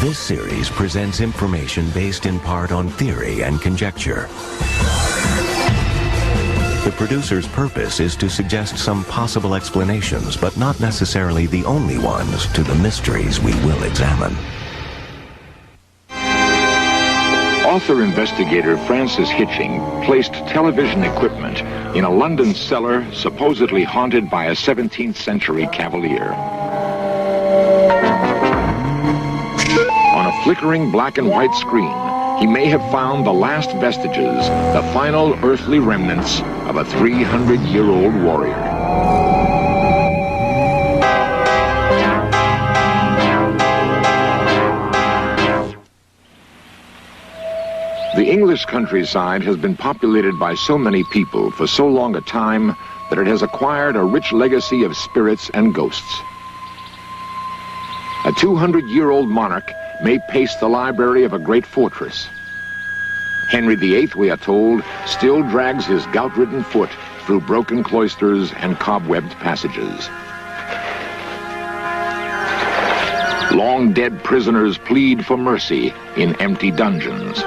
This series presents information based in part on theory and conjecture. The producer's purpose is to suggest some possible explanations, but not necessarily the only ones, to the mysteries we will examine. Author-investigator Francis Hitching placed television equipment in a London cellar supposedly haunted by a 17th century cavalier. On a flickering black and white screen, he may have found the last vestiges, the final earthly remnants of a 300-year-old warrior. The English countryside has been populated by so many people for so long a time that it has acquired a rich legacy of spirits and ghosts. A 200-year-old monarch may pace the library of a great fortress. Henry VIII, we are told, still drags his gout-ridden foot through broken cloisters and cobwebbed passages. Long-dead prisoners plead for mercy in empty dungeons.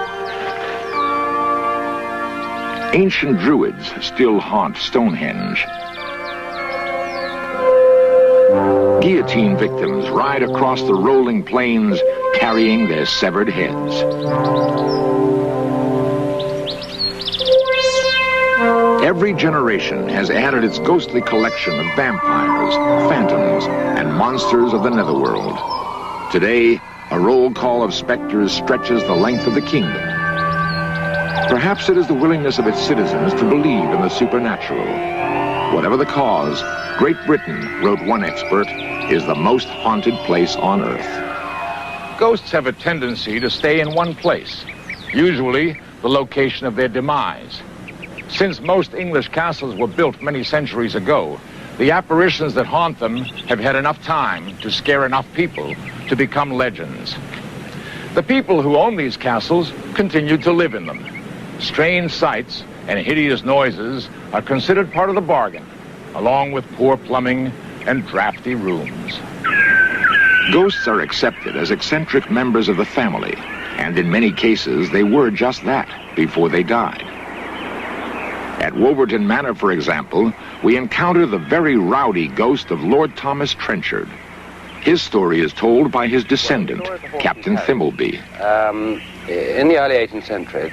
Ancient druids still haunt Stonehenge. Guillotine victims ride across the rolling plains carrying their severed heads. Every generation has added its ghostly collection of vampires, phantoms, and monsters of the netherworld. Today, a roll call of specters stretches the length of the kingdom. Perhaps it is the willingness of its citizens to believe in the supernatural. Whatever the cause, Great Britain, wrote one expert, is the most haunted place on Earth. Ghosts have a tendency to stay in one place, usually the location of their demise. Since most English castles were built many centuries ago, the apparitions that haunt them have had enough time to scare enough people to become legends. The people who own these castles continue to live in them. Strange sights and hideous noises are considered part of the bargain, along with poor plumbing and drafty rooms. Ghosts are accepted as eccentric members of the family, and in many cases they were just that before they died. At Wolverton Manor, for example, we encounter the very rowdy ghost of Lord Thomas Trenchard. His story is told by his descendant, Captain Thimbleby. In the early 18th century,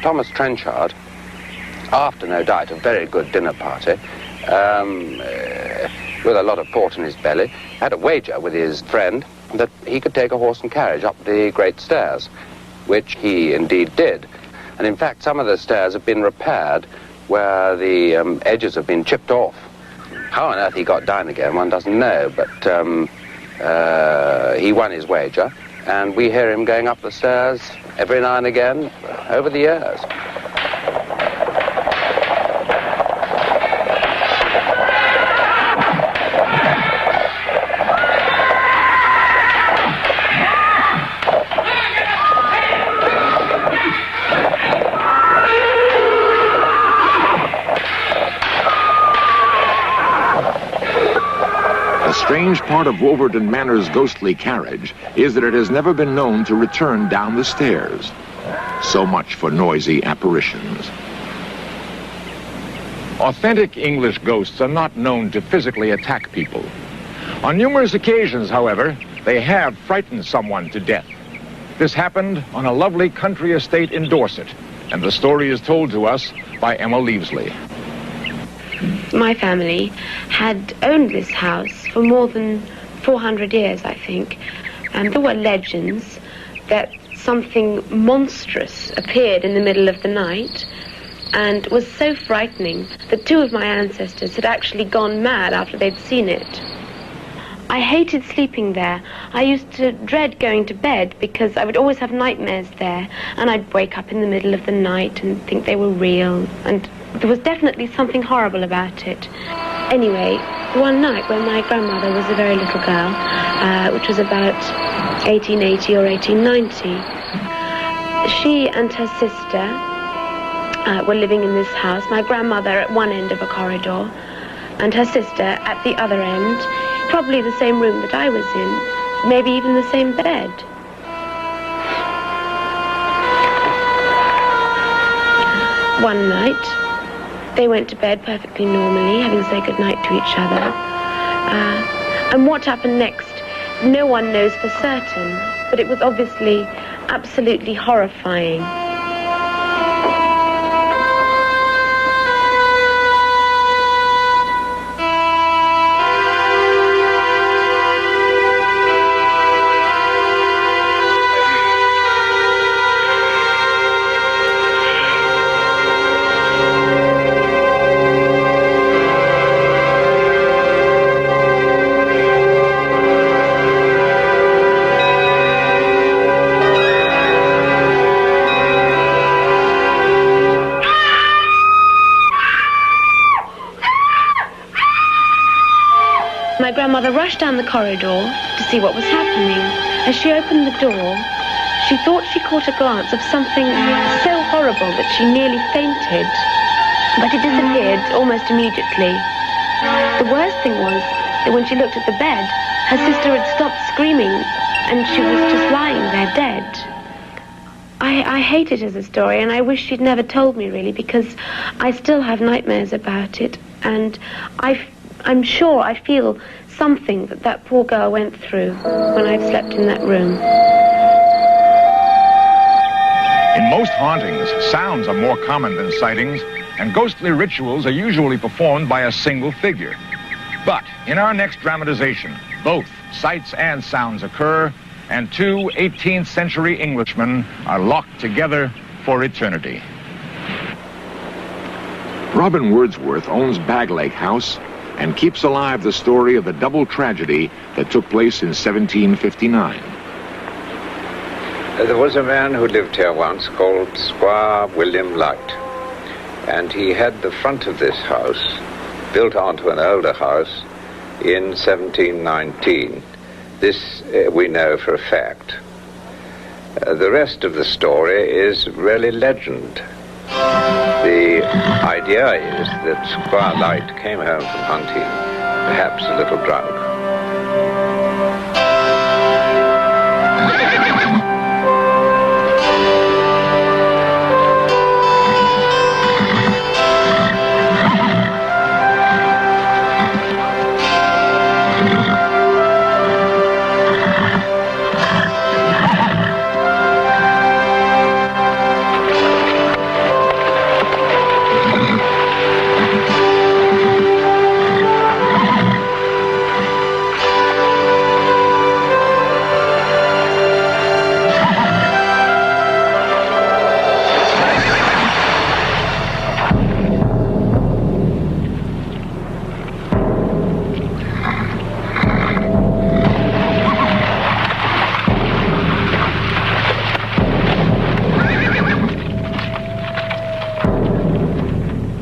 Thomas Trenchard, after, no doubt, a very good dinner party, with a lot of port in his belly, had a wager with his friend that he could take a horse and carriage up the great stairs, which he indeed did. And in fact, some of the stairs have been repaired where the edges have been chipped off. How on earth he got down again, one doesn't know, but he won his wager, and we hear him going up the stairs every now and again over the years. A strange part of Wolverton Manor's ghostly carriage is that it has never been known to return down the stairs. So much for noisy apparitions. Authentic English ghosts are not known to physically attack people. On numerous occasions, however, they have frightened someone to death. This happened on a lovely country estate in Dorset, and the story is told to us by Emma Leavesley. My family had owned this house for more than 400 years, I think, and there were legends that something monstrous appeared in the middle of the night and was so frightening that two of my ancestors had actually gone mad after they'd seen it. I hated sleeping there. I used to dread going to bed because I would always have nightmares there, and I'd wake up in the middle of the night and think they were real, and there was definitely something horrible about it. Anyway, one night when my grandmother was a very little girl, which was about 1880 or 1890, she and her sister were living in this house, my grandmother at one end of a corridor, and her sister at the other end, probably the same room that I was in, maybe even the same bed. one night, they went to bed perfectly normally, having said goodnight to each other. And what happened next, no one knows for certain, but it was obviously absolutely horrifying. My grandmother rushed down the corridor to see what was happening. As she opened the door, she thought she caught a glance of something so horrible that she nearly fainted. But it disappeared almost immediately. The worst thing was that when she looked at the bed, her sister had stopped screaming and she was just lying there dead. I hate it as a story, and I wish she'd never told me, really, because I still have nightmares about it, and I'm sure I feel something that poor girl went through when I've slept in that room. In most hauntings, sounds are more common than sightings, and ghostly rituals are usually performed by a single figure. But in our next dramatization, both sights and sounds occur, and two 18th century Englishmen are locked together for eternity. Robin Wordsworth owns Baglake House and keeps alive the story of the double tragedy that took place in 1759. There was a man who lived here once called Squire William Light, and he had the front of this house built onto an older house in 1719. This we know for a fact. The rest of the story is really legend. The idea is that Squire Light came home from hunting, perhaps a little drunk.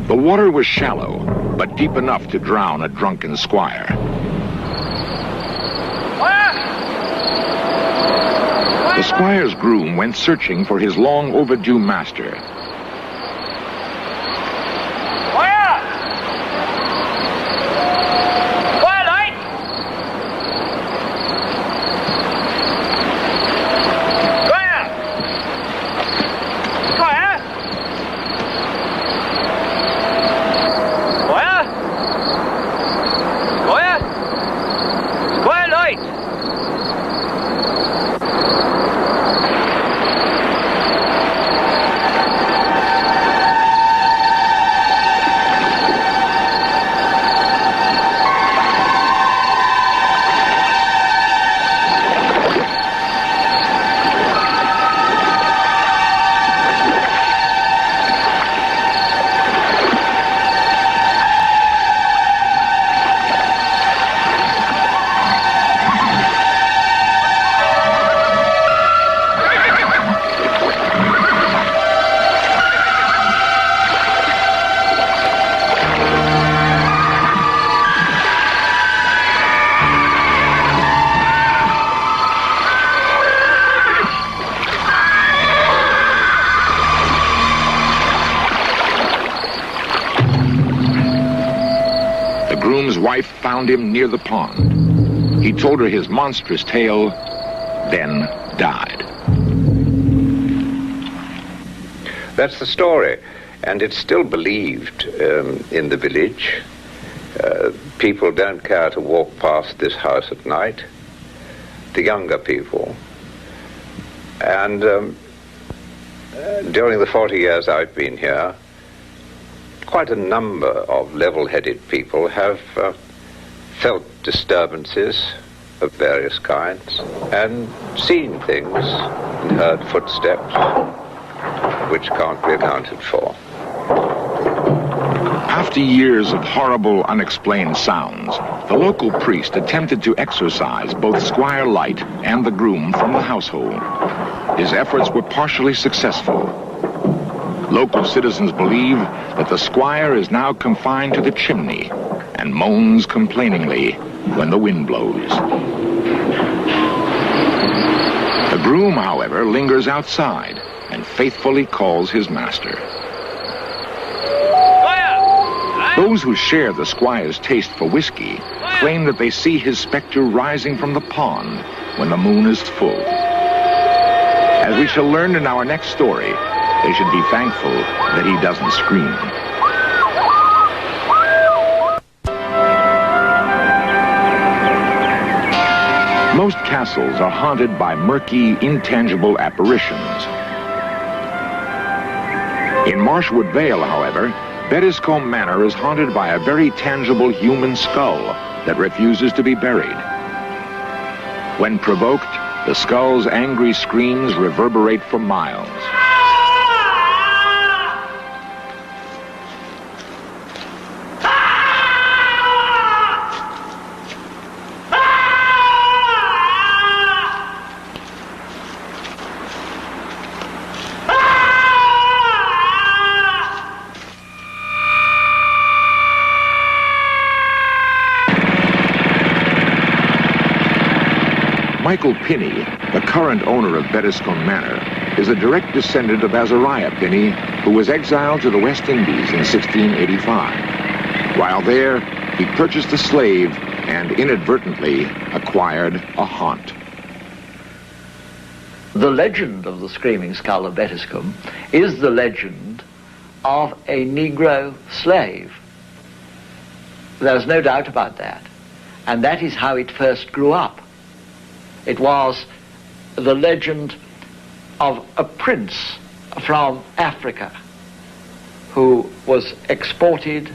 The water was shallow, but deep enough to drown a drunken squire. The squire's groom went searching for his long overdue master. Groom's wife found him near the pond. He told her his monstrous tale, then died. That's the story. And it's still believed in the village. People don't care to walk past this house at night, the younger people. And during the 40 years I've been here, quite a number of level-headed people have felt disturbances of various kinds and seen things and heard footsteps which can't be accounted for. After years of horrible, unexplained sounds, the local priest attempted to exorcise both Squire Light and the groom from the household. His efforts were partially successful. Local citizens believe that the squire is now confined to the chimney and moans complainingly when the wind blows. The groom, however, lingers outside and faithfully calls his master. Those who share the squire's taste for whiskey claim that they see his specter rising from the pond when the moon is full. As we shall learn in our next story, they should be thankful that he doesn't scream. Most castles are haunted by murky, intangible apparitions. In Marshwood Vale, however, Bettiscombe Manor is haunted by a very tangible human skull that refuses to be buried. When provoked, the skull's angry screams reverberate for miles. Michael Pinney, the current owner of Bettiscombe Manor, is a direct descendant of Azariah Pinney, who was exiled to the West Indies in 1685. While there, he purchased a slave and inadvertently acquired a haunt. The legend of the Screaming Skull of Bettiscombe is the legend of a Negro slave. There's no doubt about that. And that is how it first grew up. It was the legend of a prince from Africa who was exported,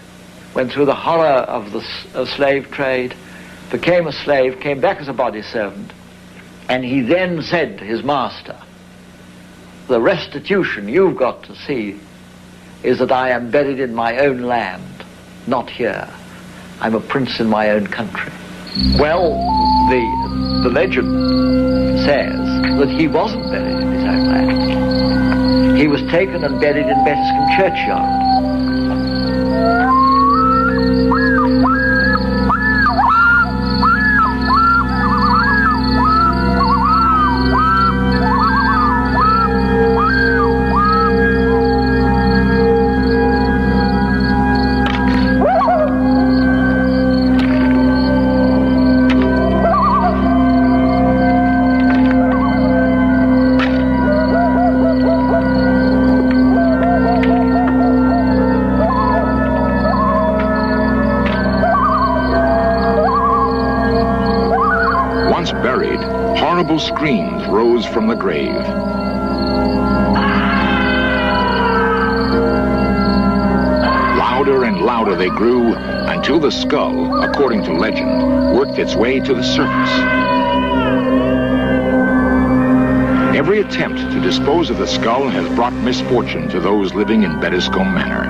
went through the horror of the slave trade, became a slave, came back as a body servant, and he then said to his master, "The restitution you've got to see is that I am buried in my own land, not here. I'm a prince in my own country." Well, the legend says that he wasn't buried in his own land. He was taken and buried in Bettiscombe churchyard. Screams rose from the grave. Louder and louder they grew until the skull, according to legend, worked its way to the surface. Every attempt to dispose of the skull has brought misfortune to those living in Bettiscombe Manor.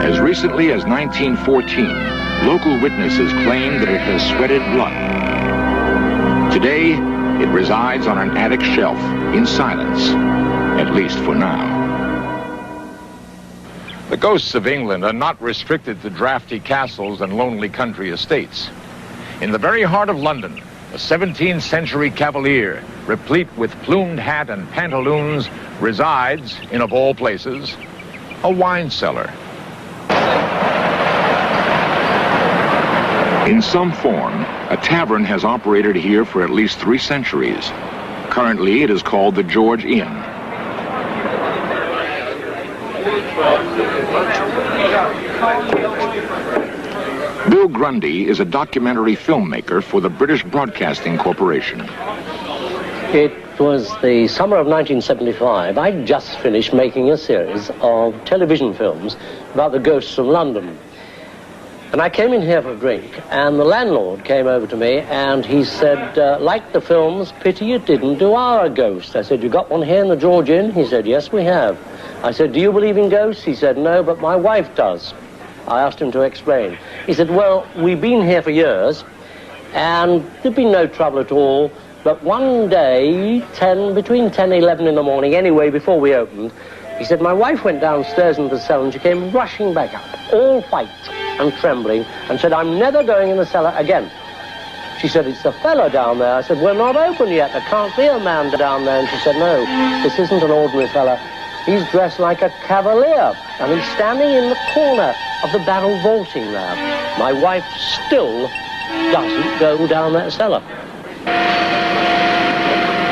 As recently as 1914, local witnesses claimed that it has sweated blood. Today, it resides on an attic shelf in silence, at least for now. The ghosts of England are not restricted to drafty castles and lonely country estates. In the very heart of London, a 17th century cavalier, replete with plumed hat and pantaloons, resides in, of all places, a wine cellar. In some form, a tavern has operated here for at least 3 centuries. Currently, it is called the George Inn. Bill Grundy is a documentary filmmaker for the British Broadcasting Corporation. It was the summer of 1975. I'd just finished making a series of television films about the ghosts of London. And I came in here for a drink, and the landlord came over to me, and he said, like the films, pity you didn't do our ghost. I said, you got one here in the George Inn? He said, yes, we have. I said, do you believe in ghosts? He said, no, but my wife does. I asked him to explain. He said, well, we've been here for years, and there'd been no trouble at all, but one day, between 10 and 11 in the morning, anyway, before we opened, he said, my wife went downstairs into the cellar, and she came rushing back up, all white and trembling, and said, I'm never going in the cellar again. She said, it's a fellow down there. I said, we're not open yet. There can't be a man down there. And she said, no, this isn't an ordinary fella. He's dressed like a cavalier, and he's standing in the corner of the barrel vaulting there. My wife still doesn't go down that cellar.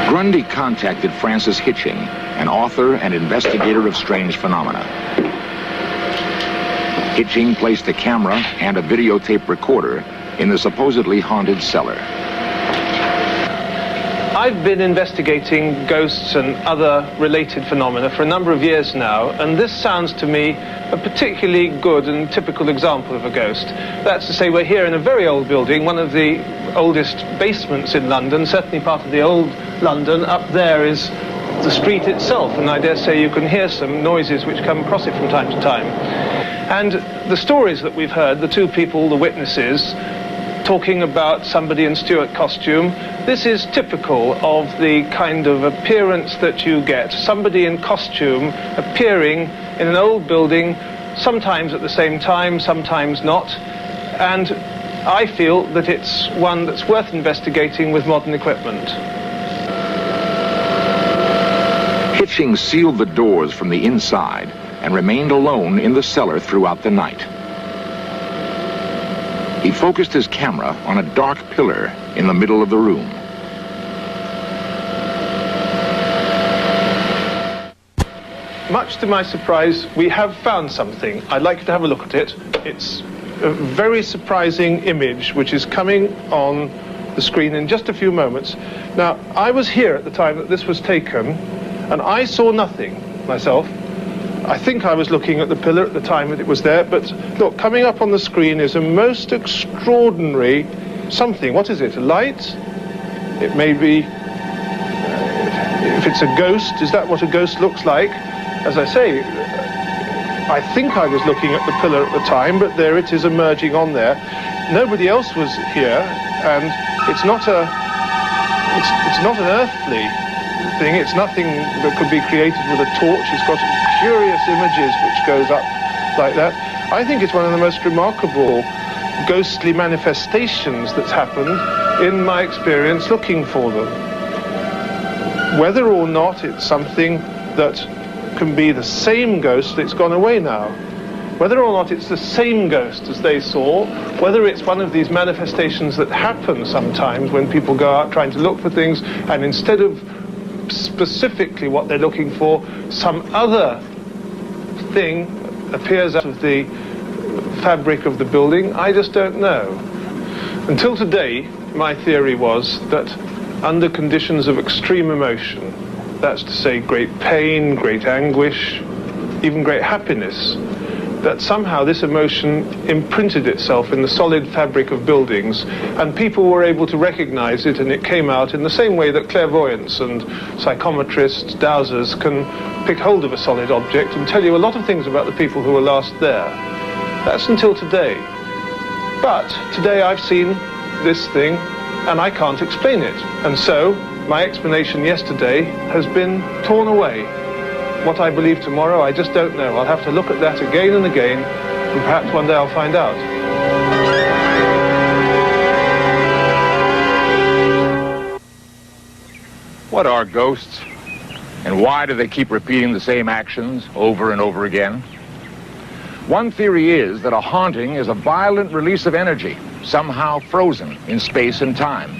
Grundy contacted Francis Hitching, an author and investigator of strange phenomena. Hitching placed a camera and a videotape recorder in the supposedly haunted cellar. I've been investigating ghosts and other related phenomena for a number of years now, and this sounds to me a particularly good and typical example of a ghost. That's to say, we're here in a very old building, one of the oldest basements in London, certainly part of the old London. Up there is the street itself, and I dare say you can hear some noises which come across it from time to time. And the stories that we've heard, the two people, the witnesses, talking about somebody in Stuart costume, this is typical of the kind of appearance that you get. Somebody in costume appearing in an old building, sometimes at the same time, sometimes not. And I feel that it's one that's worth investigating with modern equipment. Hitching sealed the doors from the inside and remained alone in the cellar throughout the night. He focused his camera on a dark pillar in the middle of the room. Much to my surprise, we have found something. I'd like you to have a look at it. It's a very surprising image which is coming on the screen in just a few moments. Now, I was here at the time that this was taken, and I saw nothing myself. I think I was looking at the pillar at the time that it was there, but look, coming up on the screen is a most extraordinary something. What is it, a light? It may be, if it's a ghost, is that what a ghost looks like? As I say, I think I was looking at the pillar at the time, but there it is emerging on there. Nobody else was here, and it's not an earthly thing. It's nothing that could be created with a torch. It's got curious images which goes up like that. I think it's one of the most remarkable ghostly manifestations that's happened in my experience looking for them. Whether or not it's something that can be the same ghost that's gone away now, whether or not it's the same ghost as they saw, whether it's one of these manifestations that happen sometimes when people go out trying to look for things, and instead of specifically what they're looking for, some other thing appears out of the fabric of the building, I just don't know. Until today, my theory was that under conditions of extreme emotion, that's to say great pain, great anguish, even great happiness, that somehow this emotion imprinted itself in the solid fabric of buildings, and people were able to recognize it, and it came out in the same way that clairvoyants and psychometrists, dowsers, can pick hold of a solid object and tell you a lot of things about the people who were last there. That's until today. But today I've seen this thing, and I can't explain it. And so my explanation yesterday has been torn away. What I believe tomorrow, I just don't know. I'll have to look at that again and again, and perhaps one day I'll find out. What are ghosts? And why do they keep repeating the same actions over and over again? One theory is that a haunting is a violent release of energy, somehow frozen in space and time.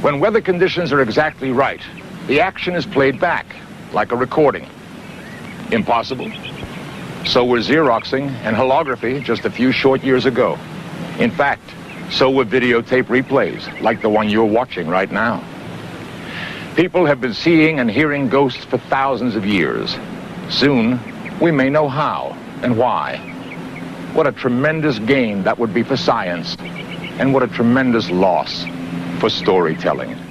When weather conditions are exactly right, the action is played back, like a recording. Impossible? So were Xeroxing and holography just a few short years ago. In fact, so were videotape replays, like the one you're watching right now. People have been seeing and hearing ghosts for thousands of years. Soon, we may know how and why. What a tremendous gain that would be for science, and what a tremendous loss for storytelling.